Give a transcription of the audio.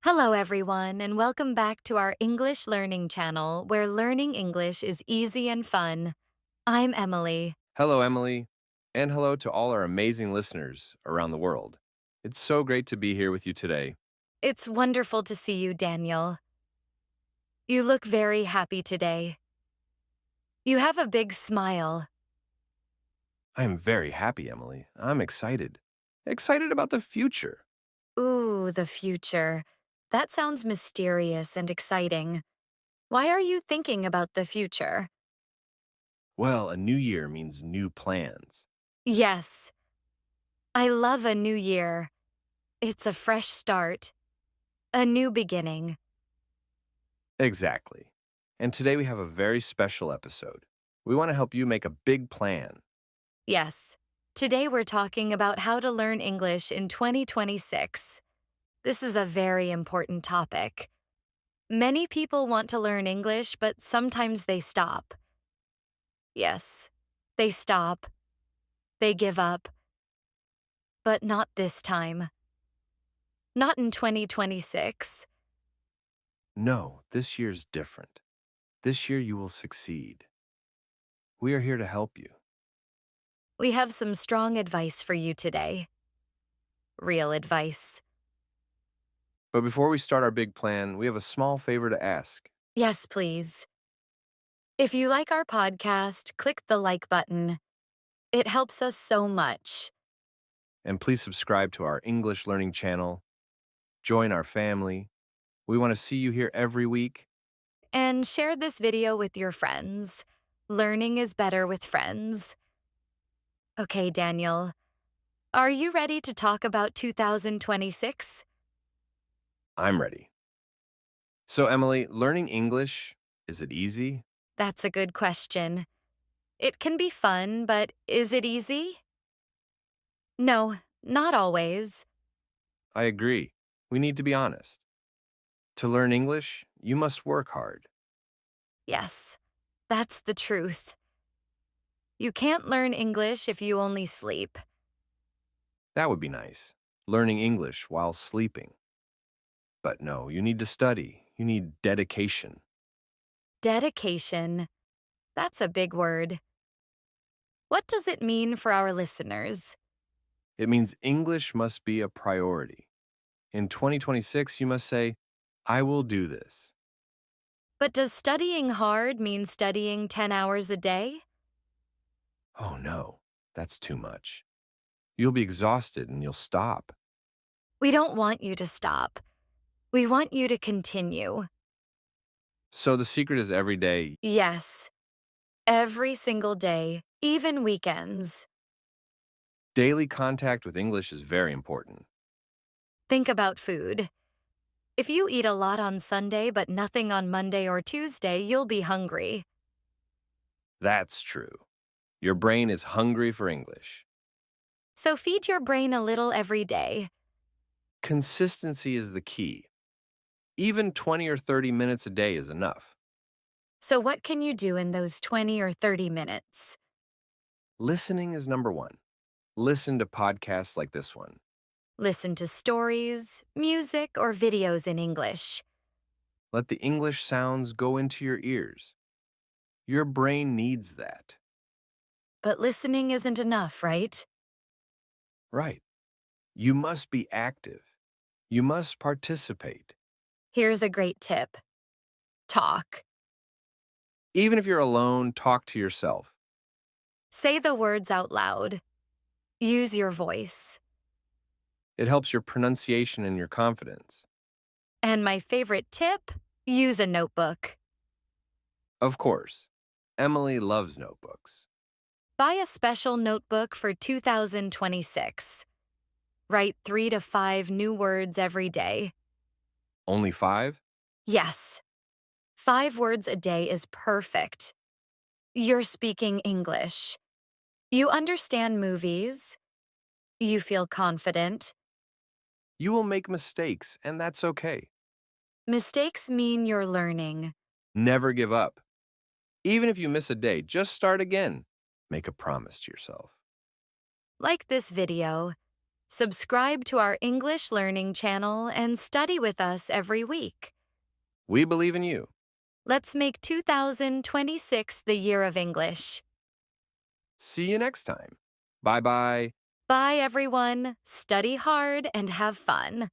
Hello, everyone, and welcome back to our English learning channel where learning English is easy and fun. I'm Emily. Hello, Emily, and hello to all our amazing listeners around the world. It's so great to be here with you today. It's wonderful to see you, Daniel. You look very happy today. You have a big smile. I am very happy, Emily. I'm excited. Excited about the future. Ooh, the future. That sounds mysterious and exciting. Why are you thinking about the future? Well, a new year means new plans. Yes, I love a new year. It's a fresh start, a new beginning. Exactly. And today we have a very special episode. We want to help you make a big plan. Yes. Today we're talking about how to learn English in 2026. This is a very important topic. Many people want to learn English, but sometimes they stop. Yes, they stop. They give up. But not this time. Not in 2026. No, this year's different. This year you will succeed. We are here to help you. We have some strong advice for you today. Real advice. But before we start our big plan, we have a small favor to ask. Yes, please. If you like our podcast, click the like button. It helps us so much. And please subscribe to our English learning channel. Join our family. We want to see you here every week. And share this video with your friends. Learning is better with friends. Okay, Daniel. Are you ready to talk about 2026? I'm ready. So, Emily, learning English, is it easy? That's a good question. It can be fun, but is it easy? No, not always. I agree. We need to be honest. To learn English, you must work hard. Yes, that's the truth. You can't learn English if you only sleep. That would be nice. Learning English while sleeping. But no, you need to study. You need dedication. Dedication. That's a big word. What does it mean for our listeners? It means English must be a priority. In 2026, you must say, I will do this. But does studying hard mean studying 10 hours a day? Oh no, that's too much. You'll be exhausted and you'll stop. We don't want you to stop. We want you to continue. So the secret is every day. Yes, every single day, even weekends. Daily contact with English is very important. Think about food. If you eat a lot on Sunday but nothing on Monday or Tuesday, you'll be hungry. That's true. Your brain is hungry for English. So feed your brain a little every day. Consistency is the key. Even 20 or 30 minutes a day is enough. So what can you do in those 20 or 30 minutes? Listening is number one. Listen to podcasts like this one. Listen to stories, music, or videos in English. Let the English sounds go into your ears. Your brain needs that. But listening isn't enough, right? Right. You must be active. You must participate. Here's a great tip. Talk. Even if you're alone, talk to yourself. Say the words out loud. Use your voice. It helps your pronunciation and your confidence. And my favorite tip, use a notebook. Of course, Emily loves notebooks. Buy a special notebook for 2026. Write 3 to 5 new words every day. Only 5? Yes, 5 words a day is perfect. You're speaking English. You understand movies. You feel confident. You will make mistakes, and that's okay. Mistakes mean you're learning. Never give up. Even if you miss a day, just start again. Make a promise to yourself. Like this video. Subscribe to our English learning channel and study with us every week. We believe in you. Let's make 2026 the year of English. See you next time. Bye bye. Bye, everyone. Study hard and have fun.